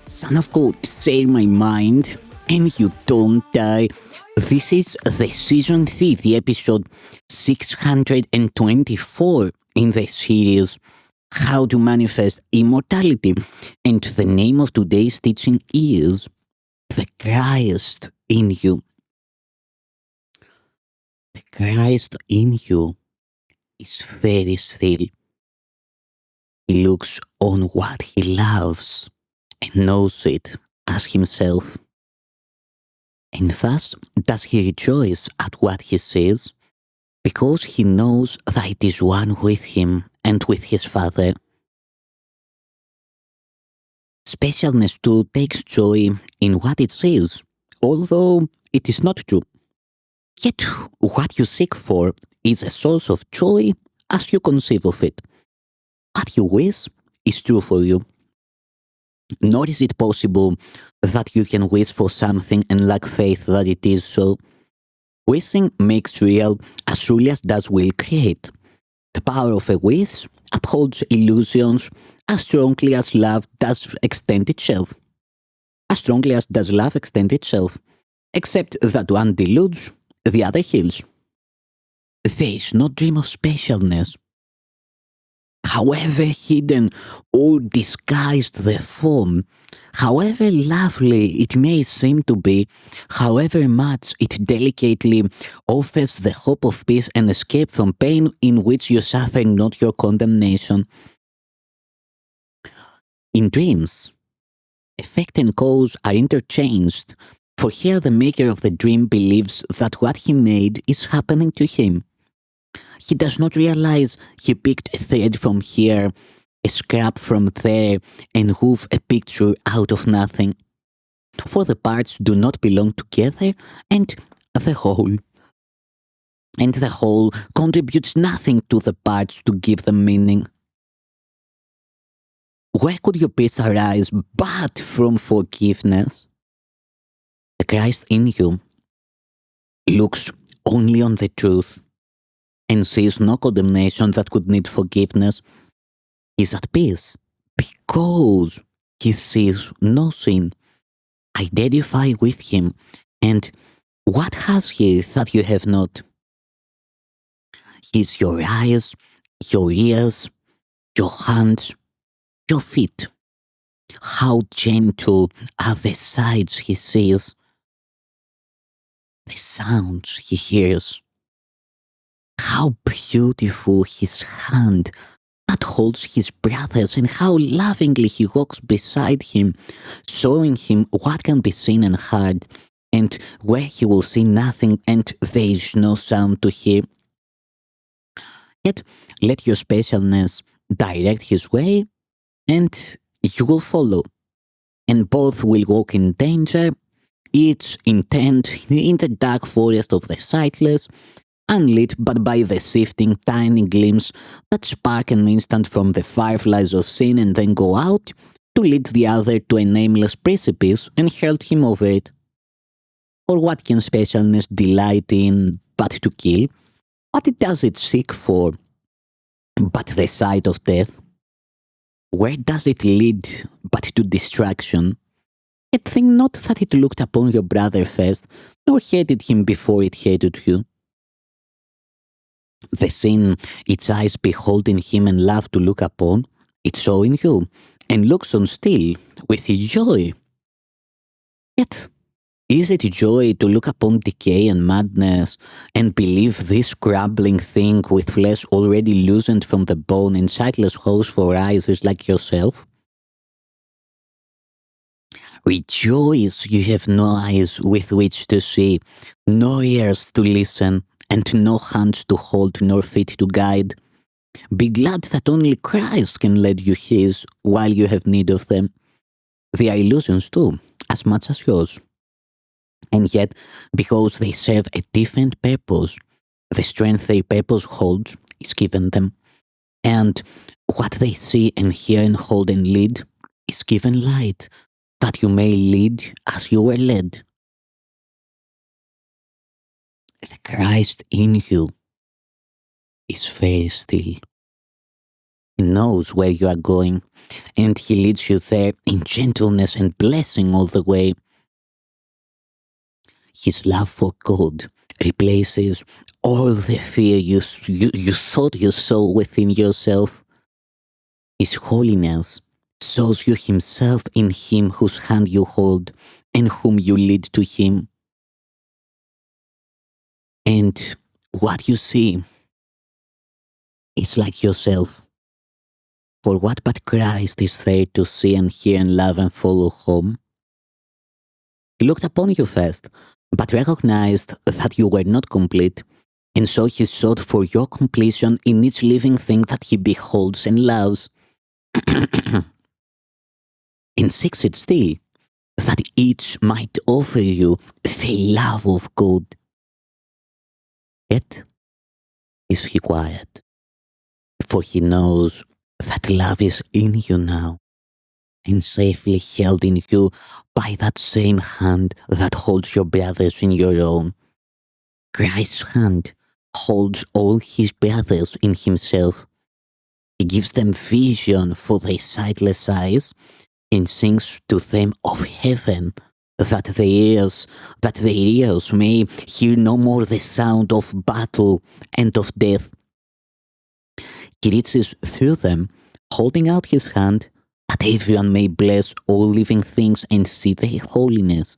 Son of God, share my mind, and you don't die. This is the season 3, the episode 624 in the series How to Manifest Immortality. And the name of today's teaching is The Christ in You. The Christ in you is very still. He looks on what he loves and knows it as himself. And thus does he rejoice at what he sees, because he knows that it is one with him and with his Father. Specialness too takes joy in what it sees, although it is not true. Yet what you seek for is a source of joy as you conceive of it. What you wish is true for you. Nor is it possible that you can wish for something and lack faith that it is so. Wishing makes real as surely as does will create. The power of a wish upholds illusions as strongly as love does extend itself. As strongly as does love extend itself, except that one deludes, the other heals. There is no dream of specialness. However hidden or disguised the form, however lovely it may seem to be, however much it delicately offers the hope of peace and escape from pain in which you suffer not your condemnation. In dreams, effect and cause are interchanged, for here the maker of the dream believes that what he made is happening to him. He does not realize he picked a thread from here, a scrap from there, and wove a picture out of nothing. For the parts do not belong together, and the whole contributes nothing to the parts to give them meaning. Where could your peace arise but from forgiveness? The Christ in you looks only on the truth and sees no condemnation that could need forgiveness. He is at peace because he sees no sin. Identify with him, and what has he that you have not? He is your eyes, your ears, your hands, your feet. How gentle are the sights he sees, the sounds he hears. How beautiful his hand that holds his brothers, and how lovingly he walks beside him, showing him what can be seen and heard, and where he will see nothing and there is no sound to hear. Yet let your specialness direct his way, and you will follow, and both will walk in danger, each intent in the dark forest of the sightless, unlit but by the sifting tiny gleams that spark an instant from the fireflies of sin and then go out to lead the other to a nameless precipice and hurl him over it. Or what can specialness delight in but to kill? What does it seek for but the sight of death? Where does it lead but to destruction? Yet think not that it looked upon your brother first, nor hated him before it hated you. The sin its eyes behold in him and love to look upon, it saw in you, and looks on still with joy. Yet, is it joy to look upon decay and madness, and believe this crumbling thing with flesh already loosened from the bone and sightless holes for eyes is like yourself? Rejoice, you have no eyes with which to see, no ears to listen, and no hands to hold nor feet to guide. Be glad that only Christ can lend you his while you have need of them. They are illusions too, as much as yours. And yet, because they serve a different purpose, the strength their purpose holds is given them. And what they see and hear and hold and lead is given light, that you may lead as you were led. The Christ in you is very still. He knows where you are going, and he leads you there in gentleness and blessing all the way. His love for God replaces all the fear you thought you saw within yourself. His holiness shows you himself in him whose hand you hold and whom you lead to him. And what you see is like yourself. For what but Christ is there to see and hear and love and follow home? He looked upon you first, but recognized that you were not complete, and so he sought for your completion in each living thing that he beholds and loves. And seeks it still, that each might offer you the love of God. Yet is he quiet, for he knows that love is in you now, and safely held in you by that same hand that holds your brothers in your own. Christ's hand holds all his brothers in himself. He gives them vision for their sightless eyes, and sings to them of heaven, that their ears may hear no more the sound of battle and of death. He reaches through them, holding out his hand, that everyone may bless all living things and see their holiness.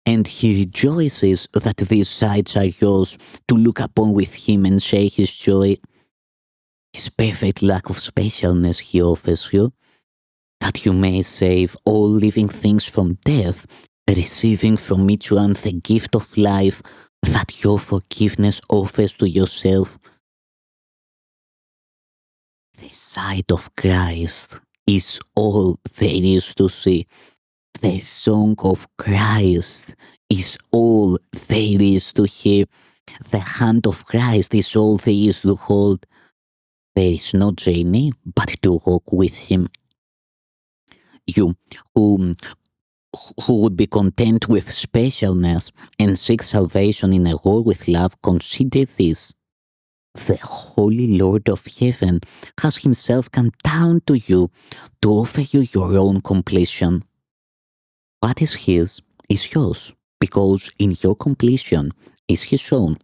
And he rejoices that these sights are yours to look upon with him and share his joy. His perfect lack of specialness he offers you, that you may save all living things from death, receiving from each one the gift of life that your forgiveness offers to yourself. The sight of Christ is all there is to see. The song of Christ is all there is to hear. The hand of Christ is all there is to hold. There is no journey but to walk with him. You who would be content with specialness and seek salvation in a war with love, consider this. The Holy Lord of Heaven has himself come down to you to offer you your own completion. What is his is yours, because in your completion is his own.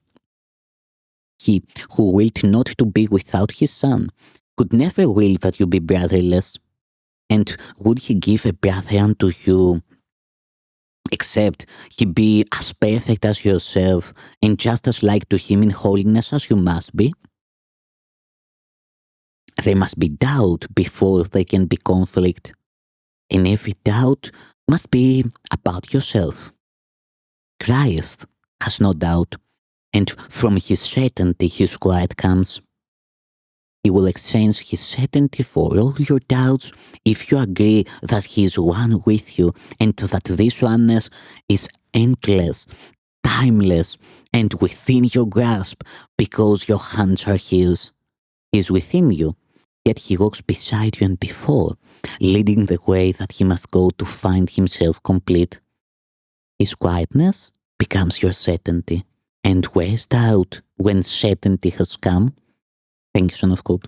He who willed not to be without his Son could never will that you be brotherless. And would he give a brother unto you, except he be as perfect as yourself, and just as like to him in holiness as you must be? There must be doubt before there can be conflict, and every doubt must be about yourself. Christ has no doubt, and from his certainty his quiet comes. He will exchange his certainty for all your doubts if you agree that he is one with you, and that this oneness is endless, timeless, and within your grasp, because your hands are his. He is within you, yet he walks beside you and before, leading the way that he must go to find himself complete. His quietness becomes your certainty, and where's doubt when certainty has come? Thank you, Son of God.